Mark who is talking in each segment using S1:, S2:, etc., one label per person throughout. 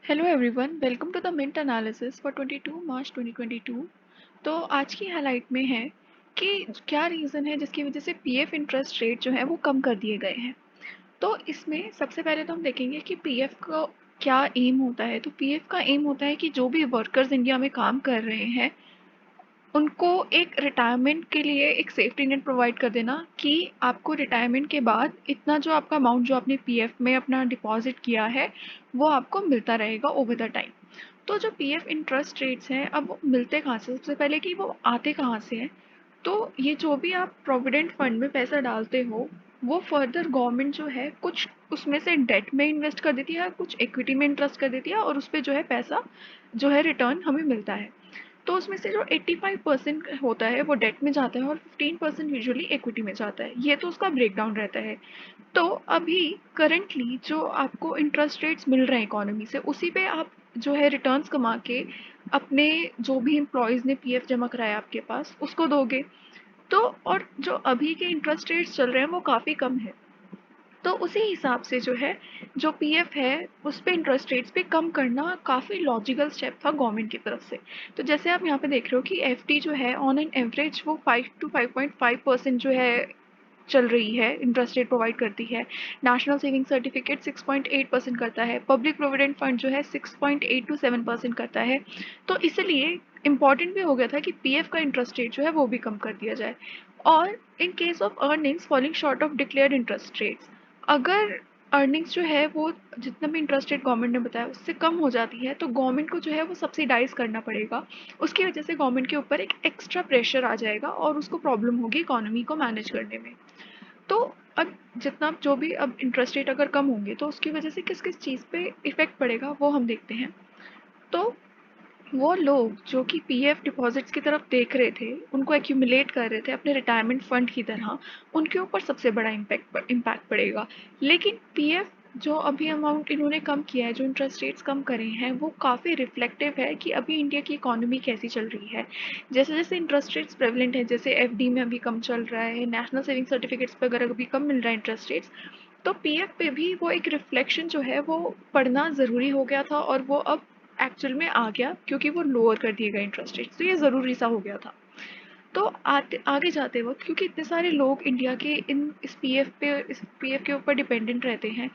S1: Hello everyone, welcome to the Mint analysis for 22 March 2022। तो आज की हाईलाइट में है कि क्या रीज़न है जिसकी वजह से पीएफ इंटरेस्ट रेट जो है वो कम कर दिए गए हैं। तो इसमें सबसे पहले तो हम देखेंगे कि पीएफ का क्या एम होता है। तो पीएफ का एम होता है कि जो भी वर्कर्स इंडिया में काम कर रहे हैं उनको एक रिटायरमेंट के लिए एक सेफ्टी नेट प्रोवाइड कर देना कि आपको रिटायरमेंट के बाद इतना जो आपका अमाउंट जो आपने पीएफ में अपना डिपॉजिट किया है वो आपको मिलता रहेगा ओवर द टाइम। तो जो पीएफ इंटरेस्ट रेट्स हैं अब वो मिलते कहाँ से, सबसे पहले कि वो आते कहाँ से हैं। तो ये जो भी आप प्रोविडेंट फंड में पैसा डालते हो वो फर्दर गवर्नमेंट जो है कुछ उसमें से डेट में इन्वेस्ट कर देती है, कुछ इक्विटी में इंटरेस्ट कर देती है और उस पर जो है पैसा जो है रिटर्न हमें मिलता है। तो उसमें से जो 85% होता है वो डेट में जाता है और 15% यूजुअली इक्विटी में जाता है। ये तो उसका ब्रेकडाउन रहता है। तो अभी करंटली जो आपको इंटरेस्ट रेट्स मिल रहे हैं इकोनॉमी से उसी पे आप जो है रिटर्न्स कमा के अपने जो भी एम्प्लॉयज़ ने पीएफ जमा कराया आपके पास उसको दोगे। तो और जो अभी के इंटरेस्ट रेट्स चल रहे हैं वो काफ़ी कम है। तो उसी हिसाब से जो है जो पीएफ है उस पे इंटरेस्ट रेट्स पे कम करना काफ़ी लॉजिकल स्टेप था गवर्नमेंट की तरफ से। तो जैसे आप यहाँ पे देख रहे हो कि एफडी जो है ऑन एन एवरेज वो 5 to 5.5% जो है चल रही है, इंटरेस्ट रेट प्रोवाइड करती है। नेशनल सेविंग सर्टिफिकेट 6.8% करता है, पब्लिक प्रोविडेंट फंड जो है 6.8 to 7% करता है। तो इसलिए इम्पॉर्टेंट भी हो गया था कि पीएफ का इंटरेस्ट रेट जो है वो भी कम कर दिया जाए। और in case of earnings falling short of declared interest rates, अगर अर्निंग्स जो है वो जितना भी इंटरेस्ट रेट गवर्नमेंट ने बताया उससे कम हो जाती है तो गवर्नमेंट को जो है वो सब्सिडाइज करना पड़ेगा। उसकी वजह से गवर्नमेंट के ऊपर एक एक्स्ट्रा प्रेशर आ जाएगा और उसको प्रॉब्लम होगी इकोनॉमी को मैनेज करने में। तो अब जितना जो भी अब इंटरेस्ट रेट अगर कम होंगे तो उसकी वजह से किस किस चीज़ पे इफ़ेक्ट पड़ेगा वो हम देखते हैं। तो वो लोग जो कि पीएफ डिपॉजिट्स की तरफ देख रहे थे, उनको एक्यूमुलेट कर रहे थे अपने रिटायरमेंट फंड की तरह, उनके ऊपर सबसे बड़ा इम्पैक्ट पड़ेगा। लेकिन पीएफ जो अभी अमाउंट इन्होंने कम किया है, जो इंटरेस्ट रेट्स कम करे हैं, वो काफ़ी रिफ्लेक्टिव है कि अभी इंडिया की इकोनॉमी कैसी चल रही है। जैसे जैसे इंटरेस्ट रेट्स प्रेवलेंट है, जैसे एफडी में अभी कम चल रहा है, नेशनल सेविंग सर्टिफिकेट्स पर अगर अभी कम मिल रहा है इंटरेस्ट रेट्स, तो पीएफ पे भी वो एक रिफ्लेक्शन जो है वो पढ़ना ज़रूरी हो गया था और वो अब एक्चुअल में आ गया क्योंकि वो लोअर कर दिए गए इंटरेस्ट रेट, तो ये ज़रूरी सा हो गया था। तो आते आगे जाते वक्त क्योंकि इतने सारे लोग इंडिया के इस पीएफ के ऊपर डिपेंडेंट रहते हैं,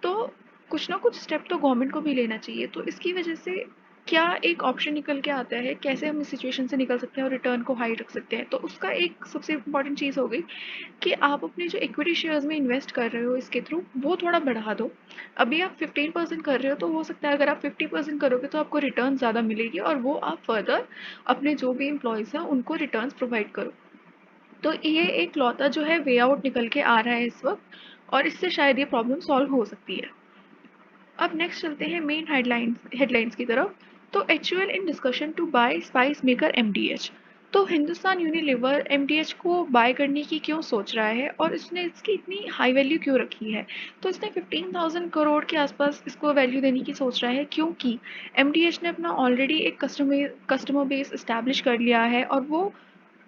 S1: तो कुछ ना कुछ स्टेप तो गवर्नमेंट को भी लेना चाहिए। तो इसकी वजह से क्या एक ऑप्शन निकल के आता है कैसे हम इस सिचुएशन से निकल सकते हैं और रिटर्न को हाई रख सकते हैं। तो उसका एक सबसे इम्पॉर्टेंट चीज़ हो गई कि आप अपने जो इक्विटी शेयर्स में इन्वेस्ट कर रहे हो इसके थ्रू वो थोड़ा बढ़ा दो। अभी आप 15% कर रहे हो तो हो सकता है अगर आप 50% करोगे तो आपको रिटर्न ज़्यादा मिलेगी और वो आप फर्दर अपने जो भी एम्प्लॉयज़ हैं उनको रिटर्न्स प्रोवाइड करो। तो ये एक लौता जो है वे आउट निकल के आ रहा है इस वक्त और इससे शायद ये प्रॉब्लम सॉल्व हो सकती है। अब नेक्स्ट चलते हैं मेन हेडलाइंस की तरफ। तो HUL in discussion to buy spice maker MDH. तो हिंदुस्तान यूनिलीवर एमडीएच को बाय करने की क्यों सोच रहा है और इसने इसकी इतनी हाई वैल्यू क्यों रखी है। तो इसने 15,000 करोड़ के आसपास इसको वैल्यू देने की सोच रहा है क्योंकि एमडीएच ने अपना ऑलरेडी एक कस्टमर बेस इस्टेब्लिश कर लिया है और वो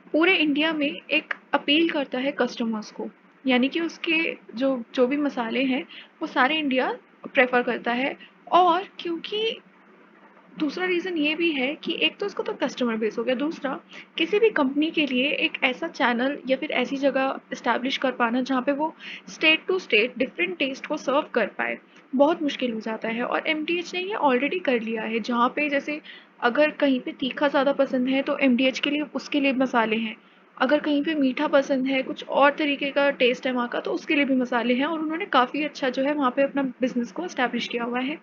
S1: पूरे इंडिया में एक अपील करता है कस्टमर्स को, यानी कि उसके जो जो भी मसाले हैं वो सारे इंडिया प्रेफर करता है। और क्योंकि दूसरा रीज़न ये भी है कि एक तो इसको तो कस्टमर बेस हो गया, दूसरा किसी भी कंपनी के लिए एक ऐसा चैनल या फिर ऐसी जगह इस्टेब्लिश कर पाना जहाँ पे वो state to state different taste को सर्व कर पाए बहुत मुश्किल हो जाता है। और एमडीएच ने ये ऑलरेडी कर लिया है, जहाँ पे जैसे अगर कहीं पे तीखा ज़्यादा पसंद है तो एमडीएच के लिए उसके लिए मसाले हैं, अगर कहीं पे मीठा पसंद है कुछ और तरीके का टेस्ट है वहाँ का तो उसके लिए भी मसाले हैं और उन्होंने काफ़ी अच्छा जो है वहाँ पे अपना बिजनेस को इस्टेब्लिश किया हुआ है।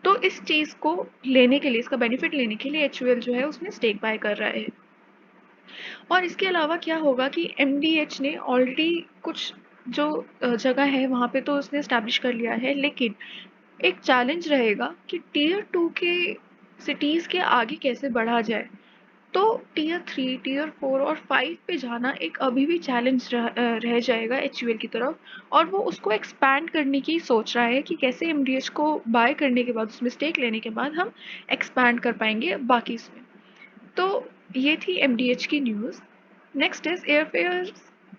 S1: तो इस चीज़ को लेने के लिए, इसका बेनिफिट लेने के लिए एचयूएल जो है उसमें स्टेक बाय कर रहा है। और इसके अलावा क्या होगा कि एमडीएच ने ऑलरेडी कुछ जो जगह है वहाँ पे तो उसने इस्टेब्लिश कर लिया है, लेकिन एक चैलेंज रहेगा कि टीयर टू के सिटीज़ के आगे कैसे बढ़ा जाए। तो टीयर थ्री, टीयर फोर और फाइव पे जाना एक अभी भी चैलेंज रह जाएगा एचयूएल की तरफ और वो उसको एक्सपैंड करने की सोच रहा है कि कैसे एमडीएच को बाय करने के बाद उसमें स्टेक लेने के बाद हम एक्सपैंड कर पाएंगे बाकी इसमें। तो ये थी एमडीएच की news. Next is airfare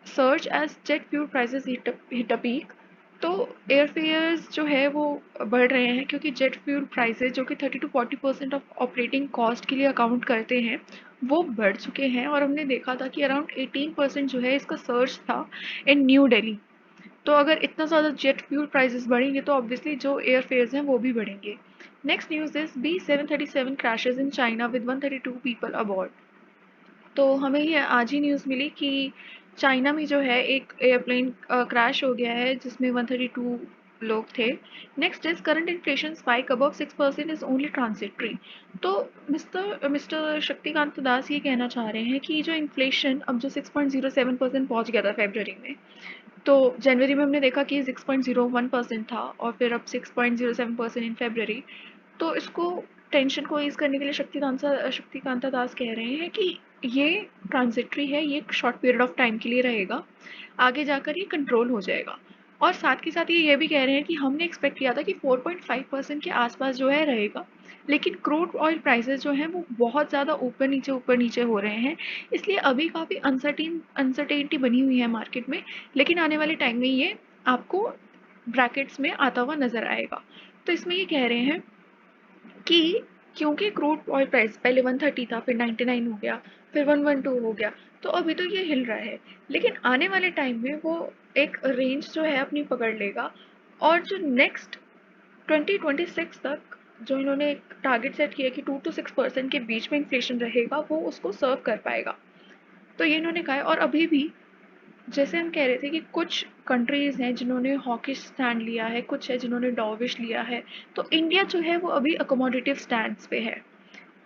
S1: surge as jet fuel prices hit a peak. तो एयरफेयर्स जो है वो बढ़ रहे हैं क्योंकि जेट फ्यूल प्राइसेस जो कि 30 to 40% ऑफ ऑपरेटिंग कॉस्ट के लिए अकाउंट करते हैं वो बढ़ चुके हैं। और हमने देखा था कि अराउंड 18% जो है इसका सर्च था इन न्यू दिल्ली। तो अगर इतना ज़्यादा जेट फ्यूल प्राइसेस बढ़ेंगे तो ऑब्वियसली जो एयर फेयर्स हैं वो भी बढ़ेंगे। Next news is B737 crashes in China with 132 people aboard. तो हमें ये आज ही न्यूज़ मिली कि चाइना में जो है एक एयरप्लेन क्रैश हो गया है जिसमें 132 लोग थे। Next is current inflation spike above 6% is only transitory. तो मिस्टर मिस्टर शक्तिकांत दास ये कहना चाह रहे हैं कि जो इन्फ्लेशन अब जो 6.07% पहुंच गया था फरवरी में, तो जनवरी में हमने देखा कि 6.01% था और फिर अब 6.07% इन फरवरी। तो इसको टेंशन को ईज करने के लिए शक्तिकांता दास कह रहे हैं कि ये ट्रांजिटरी है, ये एक शॉर्ट पीरियड ऑफ टाइम के लिए रहेगा, आगे जाकर ये कंट्रोल हो जाएगा। और साथ के साथ ये भी कह रहे हैं कि हमने एक्सपेक्ट किया था कि 4.5% के आसपास जो है रहेगा, लेकिन क्रूड ऑयल प्राइसेस जो हैं वो बहुत ज़्यादा ऊपर नीचे हो रहे हैं। इसलिए अभी काफ़ी अनसर्टेनिटी बनी हुई है मार्केट में, लेकिन आने वाले टाइम में ये आपको ब्रैकेट्स में आता हुआ नज़र आएगा। तो इसमें ये कह रहे हैं कि क्योंकि क्रूड ऑयल प्राइस पहले 130 था, फिर 99 हो गया, फिर 112 हो गया, तो अभी तो ये हिल रहा है, लेकिन आने वाले टाइम में वो एक रेंज जो है अपनी पकड़ लेगा। और जो नेक्स्ट 2026 तक जो इन्होंने एक टारगेट सेट किया कि 2 to 6% के बीच में इन्फ्लेशन रहेगा, वो उसको सर्व कर पाएगा। तो ये इन्होंने कहा है। और अभी भी जैसे हम कह रहे थे कि कुछ कंट्रीज़ हैं जिन्होंने हॉकिश स्टैंड लिया है, कुछ है जिन्होंने डॉविश लिया है, तो इंडिया जो है वो अभी अकोमोडेटिव स्टैंड्स पे है।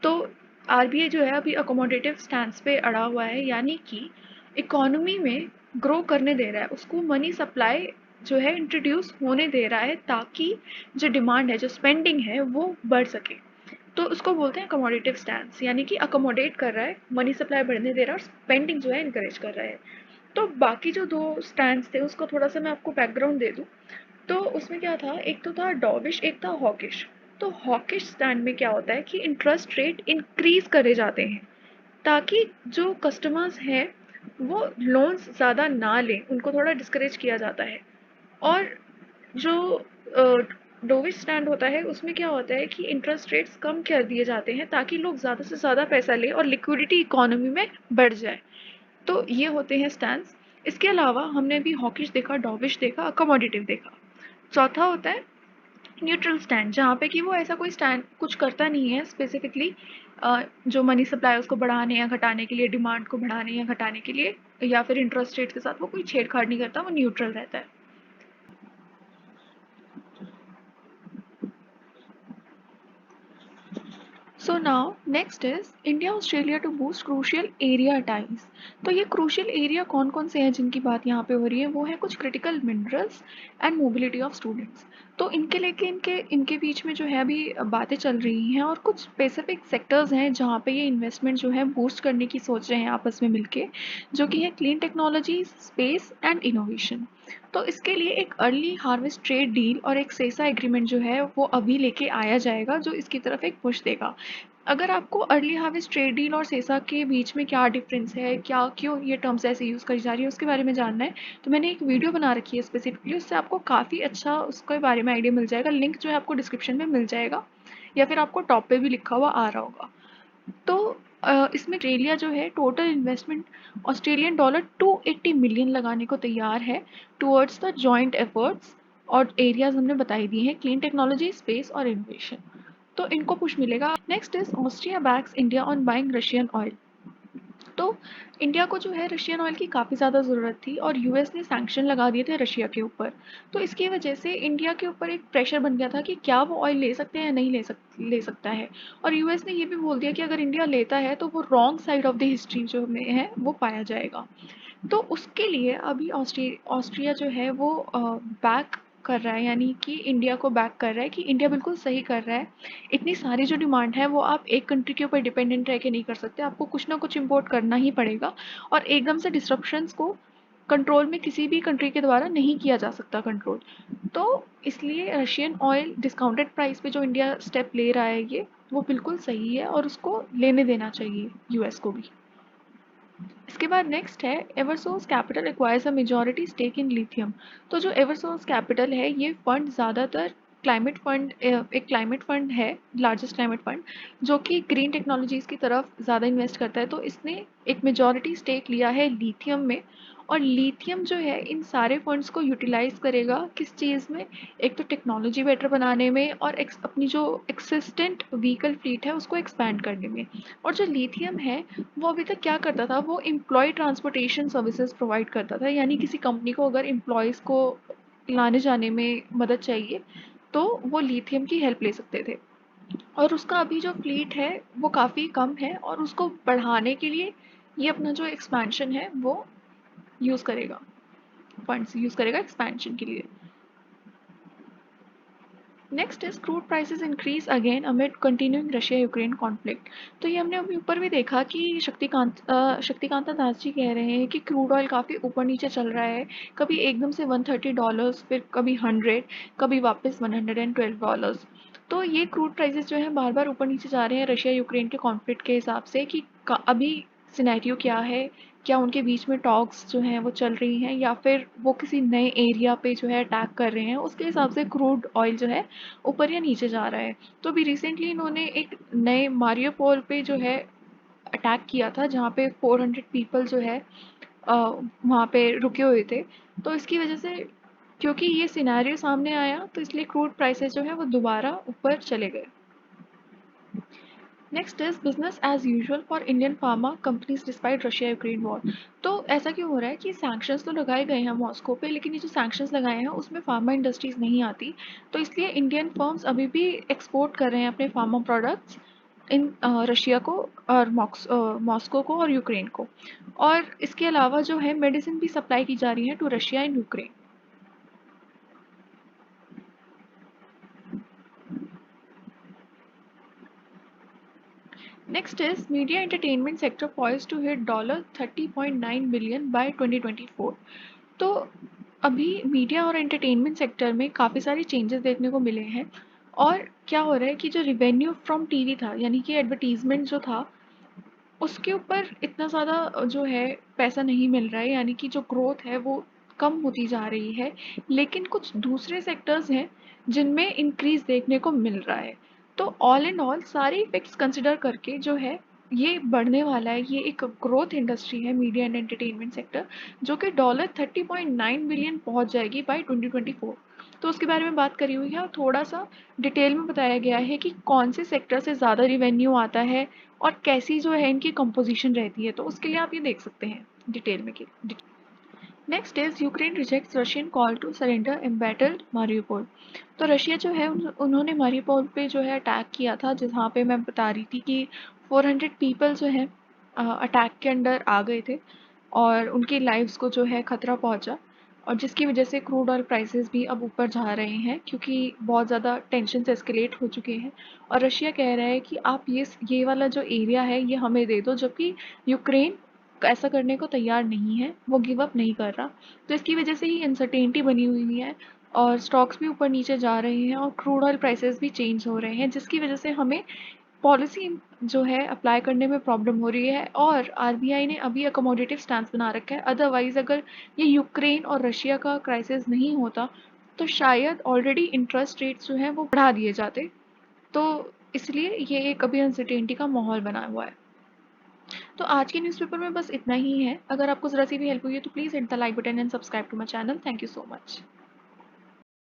S1: तो आरबीआई जो है अभी अकोमोडेटिव स्टैंड्स पे अड़ा हुआ है, यानी कि इकोनॉमी में ग्रो करने दे रहा है, उसको मनी सप्लाई जो है इंट्रोड्यूस होने दे रहा है ताकि जो डिमांड है, जो स्पेंडिंग है वो बढ़ सके। तो उसको बोलते हैं अकोमोडेटिव स्टैंड्स, यानी कि अकोमोडेट कर रहा है, मनी सप्लाई बढ़ने दे रहा है और स्पेंडिंग जो है इनकरेज कर रहा है। तो बाकी जो दो स्टैंड्स थे उसको थोड़ा सा मैं आपको बैकग्राउंड दे दूँ। तो उसमें क्या था, एक तो था डॉविश, एक था हॉकिश। तो हॉकिश स्टैंड में क्या होता है कि इंटरेस्ट रेट इंक्रीज करे जाते हैं ताकि जो कस्टमर्स हैं वो लोन्स ज़्यादा ना लें, उनको थोड़ा डिस्करेज किया जाता है। और जो डोविश स्टैंड होता है उसमें क्या होता है कि इंटरेस्ट रेट्स कम कर दिए जाते हैं ताकि लोग ज़्यादा से ज़्यादा पैसा लें और लिक्विडिटी इकोनॉमी में बढ़ जाए। तो ये होते हैं स्टैंड्स। इसके अलावा हमने भी हॉकिश देखा, डॉविश देखा, अकोमोडेटिव देखा। चौथा होता है न्यूट्रल स्टैंड, जहाँ पे कि वो ऐसा कोई स्टैंड कुछ करता नहीं है स्पेसिफिकली जो मनी सप्लाई उसको बढ़ाने या घटाने के लिए, डिमांड को बढ़ाने या घटाने के लिए, या फिर इंटरेस्ट रेट के साथ वो कोई छेड़छाड़ नहीं करता, वो न्यूट्रल रहता है। So now next is India Australia to boost crucial area ties. तो ये क्रूशियल एरिया कौन कौन से हैं जिनकी बात यहाँ पे हो रही है, वो है कुछ critical minerals and mobility of students. तो इनके लेके इनके इनके बीच में जो है अभी बातें चल रही हैं और कुछ स्पेसिफिक सेक्टर्स हैं जहाँ पे ये इन्वेस्टमेंट जो है बूस्ट करने की सोच रहे हैं आपस में मिलके, जो कि है clean technology, space and innovation. तो इसके लिए एक अर्ली हार्वेस्ट ट्रेड डील और एक सेसा एग्रीमेंट जो है वो अभी लेके आया जाएगा, जो इसकी तरफ एक पुश देगा। अगर आपको अर्ली हार्वेस्ट ट्रेड डील और सेसा के बीच में क्या डिफरेंस है, क्या क्यों ये टर्म्स ऐसे यूज़ करी जा रही है, उसके बारे में जानना है, तो मैंने एक वीडियो बना रखी है स्पेसिफिकली, उससे आपको काफ़ी अच्छा उसके बारे में आइडिया मिल जाएगा। लिंक जो है आपको डिस्क्रिप्शन में मिल जाएगा या फिर आपको टॉप पे भी लिखा हुआ आ रहा होगा। तो इसमें ऑस्ट्रेलिया जो है total investment Australian dollar 280 million लगाने को तैयार है टुवर्ड्स द जॉइंट एफर्ट्स। और एरियाज हमने बताई दिए हैं, क्लीन टेक्नोलॉजी, स्पेस और इनोवेशन। तो इनको पुश मिलेगा। Next is Austria backs India on buying Russian oil. तो इंडिया को जो है रशियन ऑयल की काफ़ी ज़्यादा ज़रूरत थी और यूएस ने सैंक्शन लगा दिए थे रशिया के ऊपर। तो इसकी वजह से इंडिया के ऊपर एक प्रेशर बन गया था कि क्या वो ऑयल ले सकते हैं या नहीं ले सकता है। और यूएस ने ये भी बोल दिया कि अगर इंडिया लेता है तो वो wrong side of the history जो में है वो पाया जाएगा। तो उसके लिए अभी ऑस्ट्रिया जो है वो बैक कर रहा है, यानी कि इंडिया को बैक कर रहा है कि इंडिया बिल्कुल सही कर रहा है। इतनी सारी जो डिमांड है वो आप एक कंट्री के ऊपर डिपेंडेंट रह के नहीं कर सकते, आपको कुछ ना कुछ इम्पोर्ट करना ही पड़ेगा। और एकदम से डिस्ट्रप्शंस को कंट्रोल में किसी भी कंट्री के द्वारा नहीं किया जा सकता कंट्रोल। तो इसलिए रशियन ऑयल डिस्काउंटेड प्राइस पे जो इंडिया स्टेप ले रहा है ये वो बिल्कुल सही है और उसको लेने देना चाहिए यूएस को भी। इसके बाद नेक्स्ट है Eversource capital acquires a majority stake in lithium. तो जो एवरसोर्स कैपिटल है ये फंड ज़्यादातर क्लाइमेट फंड, एक क्लाइमेट फंड है, लार्जेस्ट क्लाइमेट फंड, जो कि ग्रीन टेक्नोलॉजीज़ की तरफ ज़्यादा इन्वेस्ट करता है। तो इसने एक मेजॉरिटी स्टेक लिया है लिथियम में। और लिथियम जो है इन सारे फंड्स को यूटिलाइज करेगा किस चीज़ में? एक तो टेक्नोलॉजी बेटर बनाने में और अपनी जो एक्सिस्टेंट व्हीकल फ्लीट है उसको एक्सपैंड करने में। और जो लिथियम है वो अभी तक क्या करता था, वो एम्प्लॉय ट्रांसपोर्टेशन सर्विसेज प्रोवाइड करता था, यानी किसी कंपनी को अगर एम्प्लॉयज़ को लाने जाने में मदद चाहिए तो वो लिथियम की हेल्प ले सकते थे। और उसका अभी जो फ्लीट है वो काफ़ी कम है और उसको बढ़ाने के लिए ये अपना जो एक्सपेंशन है वो यूज़ करेगा, फंड्स यूज़ करेगा एक्सपेंशन के लिए। Next is crude prices increase again amid continuing Russia Ukraine conflict. तो ये हमने अभी ऊपर भी देखा कि शक्तिकांता दास जी कह रहे हैं कि क्रूड ऑयल काफ़ी ऊपर नीचे चल रहा है, कभी एकदम से $130, फिर कभी 100, कभी वापस $112। तो ये क्रूड प्राइसेस जो है बार बार ऊपर नीचे जा रहे हैं रशिया यूक्रेन के कॉन्फ्लिक्ट के हिसाब से कि अभी सिनेरियो क्या है, क्या उनके बीच में टॉक्स जो हैं वो चल रही हैं या फिर वो किसी नए एरिया पे जो है अटैक कर रहे हैं, उसके हिसाब से क्रूड ऑयल जो है ऊपर या नीचे जा रहा है। तो अभी रिसेंटली इन्होंने एक नए मारियोपोल पे जो है अटैक किया था जहाँ पे 400 पीपल जो है वहाँ पे रुके हुए थे। तो इसकी वजह से क्योंकि ये सिनेरियो सामने आया तो इसलिए क्रूड प्राइसेस जो है वो दोबारा ऊपर चले गए। Next is business as usual for Indian pharma companies despite Russia Ukraine war. तो ऐसा क्यों हो रहा है कि सैंक्शंस तो लगाए गए हैं मॉस्को पे, लेकिन ये जो सैंक्शंस लगाए हैं उसमें फार्मा इंडस्ट्रीज नहीं आती। तो इसलिए इंडियन फर्म्स अभी भी एक्सपोर्ट कर रहे हैं अपने फार्मा प्रोडक्ट्स इन रशिया को और मॉस्को को और यूक्रेन को। और इसके अलावा जो है मेडिसिन भी सप्लाई की जा रही है to Russia and Ukraine. Next is media entertainment sector poised to hit $30.9 billion by 2024। तो अभी मीडिया और एंटरटेनमेंट सेक्टर में काफ़ी सारे चेंजेस देखने को मिले हैं। और क्या हो रहा है कि जो रिवेन्यू फ्रॉम टीवी था, यानी कि एडवर्टीजमेंट जो था, उसके ऊपर इतना ज़्यादा जो है पैसा नहीं मिल रहा है, यानी कि जो ग्रोथ है वो कम होती जा रही है। लेकिन कुछ दूसरे सेक्टर्स हैं जिनमें इंक्रीज देखने को मिल रहा है। तो ऑल एंड ऑल सारे इफेक्ट्स कंसिडर करके जो है ये बढ़ने वाला है, ये एक ग्रोथ इंडस्ट्री है मीडिया एंड एंटरटेनमेंट सेक्टर, जो कि $30.9 बिलियन पहुंच जाएगी बाय 2024। तो उसके बारे में बात करी हुई है और थोड़ा सा डिटेल में बताया गया है कि कौन से सेक्टर से ज़्यादा रिवेन्यू आता है और कैसी जो है इनकी कंपोजिशन रहती है। तो उसके लिए आप ये देख सकते हैं डिटेल में। Next is Ukraine rejects Russian call to surrender embattled Mariupol. तो रशिया जो है उन्होंने मारियोपोल पे जो है अटैक किया था, जहाँ पे मैं बता रही थी कि 400 पीपल जो है अटैक के अंडर आ गए थे और उनकी लाइव्स को जो है खतरा पहुंचा। और जिसकी वजह से क्रूड ऑयल प्राइसेस भी अब ऊपर जा रहे हैं क्योंकि बहुत ज़्यादा टेंशन एस्केलेट हो चुके हैं। और रशिया कह रहा है कि आप ये वाला जो एरिया है ये हमें दे दो, जबकि यूक्रेन ऐसा करने को तैयार नहीं है, वो गिव अप नहीं कर रहा। तो इसकी वजह से ही अनसर्टेनिटी बनी हुई है और स्टॉक्स भी ऊपर नीचे जा रहे हैं और क्रूड ऑयल प्राइसेस भी चेंज हो रहे हैं, जिसकी वजह से हमें पॉलिसी जो है अप्लाई करने में प्रॉब्लम हो रही है। और आरबीआई ने अभी अकोमोडेटिव स्टांस बना रखा है। अदरवाइज अगर ये यूक्रेन और रशिया का क्राइसिस नहीं होता तो शायद ऑलरेडी इंटरेस्ट रेट्स जो हैं वो बढ़ा दिए जाते। तो इसलिए ये एक अभी अनसर्टेनिटी का माहौल बना हुआ है। तो आज के न्यूज़पेपर में बस इतना ही है। अगर आपको ज़रा सी भी हेल्प हुई है तो please hit the like button and subscribe to my channel. Thank you so much.